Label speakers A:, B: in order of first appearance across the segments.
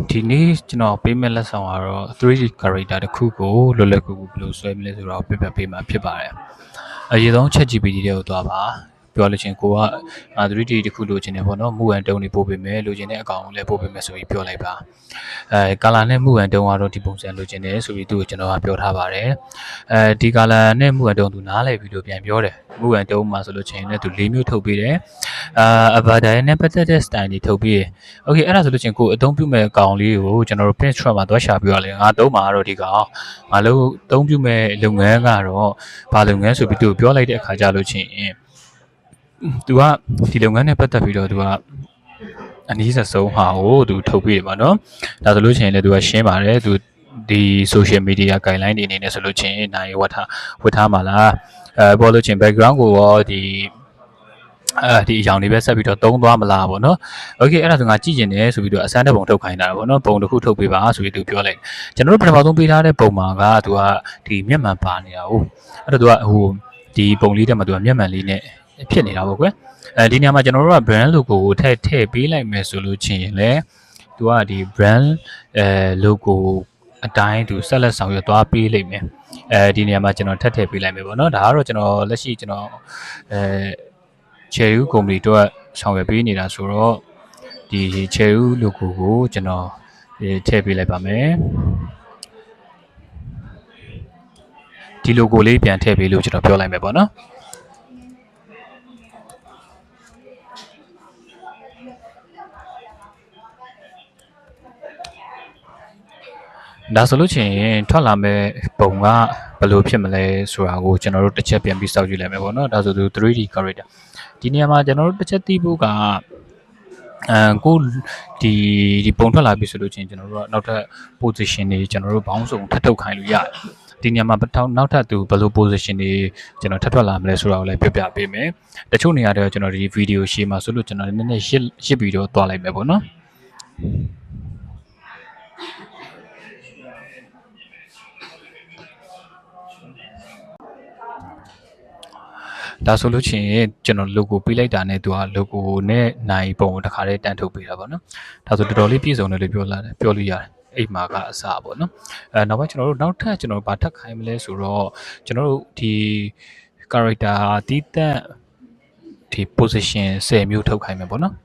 A: ဒီနေ့ကျွန်တော်ပေးမဲ့လက်ဆောင်ကတော့ 3D character တစ်ခုကိုလွယ်လွယ်ကူကူဘယ်လိုဆွဲမလဲဆိုတော့ပြပြပေးမှာဖြစ်ပါတယ်။အရင်ဆုံး ChatGPT တွေကိုသွားပါပြောလို့ချင်းကိုက 3D တစ်ခုလိုချင်တယ်ပေါ့နော်မူအန်တုံးတွေပို့ပေးမယ်လိုချင်တဲ့အကောင်ကိုလည်းပို့ပေးမယ်ဆိုပြီးပြောလိုက်ပါcolor နဲ့မူအန်တုံးကတော့ဒီပုံစံလိုချင်တယ်ဆိုပြီးသူ့ကိုကျွန်တော်ကပြောထားပါတယ်ဒီ color နဲ့မူအန်တုံးသူနားလည်ပြီးလို့ပြန်ပြောတယ်မူအန်တုံးမှာဆိုလို့ချင်းလည်းသူ၄မျိုးထုတ်ပေးတယ်avatar နဲ့ပတ်သက်တဲ့ style တွေထုတ်ပေးတယ် okay အဲ့ဒါဆိုလို့ချင်းကိုအသုံးပြုမဲ့အကောင်လေးကိုကျွန်တော်တို့ Pinterest မှာသွားရှာပြီးတော့လေငါသုံးမှာတော့ဒီကောင်ငါလို့အသုံးပြုမဲ့လုပ်ငန်းကတော့ဘာလုပ်ငန်းဆိုပြီးသူပြောလိုက်တဲ့အခါကျလို့ချင်းသူကဒီလုပ်ငန်းနဲ့ပတ်သက်ပြီးတော့သူကအနည်းဆုံးဟာကိုသူထုတ်ပေးတယ်ပေါ့နော်ဒါဆိုလို့ချင်းလည်းသူကရှင်းပါတယ်သူဒီ social media guideline တွေအနေနဲ့ဆိုလို့ချင်းနိုင်ဝတ်ထားမှာလားပေါ်လို့ချင်း background ကိုရောဒီအကြောင်းတွေပဲဆက်ပြီးတော့သုံးသွားမလားပေါ့နော်။ Okay အဲ့ဒါဆိုငါကြည့်ကျင်တယ်ဆိုပြီးတော့အစမ်းတဲ့ပုံထုတ်ခိုင်းတာပေါ့နော်။ပုံတစ်ခုထုတ်ပေးပါဆိုပြီးသူပြောလိုက်။ကျွန်တော်တို့ပထမဆုံးပေးထားတဲ့ပုံမှာကသူကဒီမျက်မှန်ပါနေတာဟုတ်။အဲ့တော့သူကဒီပုံလေးထဲမှာသူကမျက်မှန်လေးနဲ့ဖြစ်နေတာပေါ့ကွယ်။ဒီနေရာမှာကျွန်တော်တို့က brand logo ကိုထည့်ပေးလိုက်မယ်ဆိုလို့ချင်းလေသူကဒီ brand logo အတိုင်းသူဆက်လက်ဆောင်ရွက်သွားပေးလိမ့်မယ်။ဒီနေရာမှာကျွန်တော်ထည့်ပေးလိုက်မယ်ပေါ့နော်။ဒါကတော့ကျွန်တော်လက်ရှိကျွန်တော်Cherry ကုမ္ပဏီတို့ဆောင်ရွက်ပေးနေတာဆိုတော့ဒီ Cherry logo ကိုကျွန်တော်ထည့်ပေးလိုက်ပါမယ်ဒီ logo လေးပြန်ထည့်ပေးလို့ကျွန်တော်ပြောလိုက်မယ်ပေါ့နော်ဒါဆိုလို့ချင်းထွက်လာမဲ့ပုံကဘယ်လိုဖြစ်မလဲဆိုတာကိုကျွန်တော်တို့တစ်ချက်ပြန်ပြီးစောင့်ကြည့်လိုက်မယ်ပေါ့နော်ဒါဆိုသူ 3D character ဒီနေရာမှာကျွန်တော်တို့တစ်ချက်သိဖို့ကကိုဒီပုံထွက်လာပြီဆိုလို့ချင်းကျွန်တော်တို့ကနောက်ထပ် position တွေကျွန်တော်တို့ဘောင်းစုံထပ်ထုတ်ခိုင်းလို့ရတယ်ဒီနေရာမှာနောက်ထပ်သူဘယ်လို position တွေကျွန်တော်ထပ်ထွက်လာမလဲဆိုတာကိုလည်းပြပြပေးမယ်တချို့နေရာတွေကျွန်တော်ဒီ video ရှေ့မှာဆိုလို့ကျွန်တော်နည်းနည်းရစ်ပြီးတော့တွားလိုက်မယ်ပေါ့နော်ဒါဆိုလို့ချင်းကျွန်တော် logo ပေးလိုက်တာနဲ့သူက logo နဲ့နိုင်ပုံကိုတစ်ခါတည်းတန်းထုတ်ပေးတာပေါ့နော်ဒါဆိုတော်တော်လေးပြည့်စုံတယ်လို့ပြောလို့ရတယ်အိမ်မှာကအစပေါ့နော်နောက်ပိုင်းကျွန်တော်တို့နောက်ထပ်ကျွန်တော်ဗာထပ်ခိုင်းမလဲဆိုတော့ကျွန်တော်တို့ဒီ character တီးတက်ဒီ position 10မျိုးထုတ်ခိုင်းမယ်ပေါ့နော်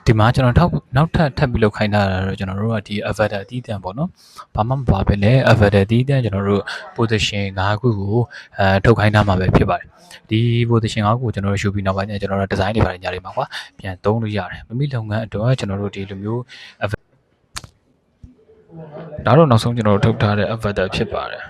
A: ဒီမှာကျွန်တော်နောက်ထပ်ပြီးလောက်ခိုင်းတာတော့ကျွန်တော်တို့ကဒီ avatar တီးတန့်ပေါ့နော်ဘာမှမပါပဲလေ avatar တီးတန့်ကျွန်တော်တို့ position 5ခုကိုထုတ်ခိုင်းထားမှာပဲဖြစ်ပါတယ်ဒီ position 5ခုကိုကျွန်တော်တို့ရှုပြီးနောက်ပိုင်းကျကျွန်တော်တို့ design တွေပါတယ်ညာတွေမှာကွာပြန်သုံးလို့ရတယ်မမိလုပ်ငန်းအတွက်ကျွန်တော်တို့ဒီလိုမျိုးဒါတော့နောက်ဆုံးကျွန်တော်တို့ထုတ်ထားတဲ့ avatar ဖြစ်ပါတယ်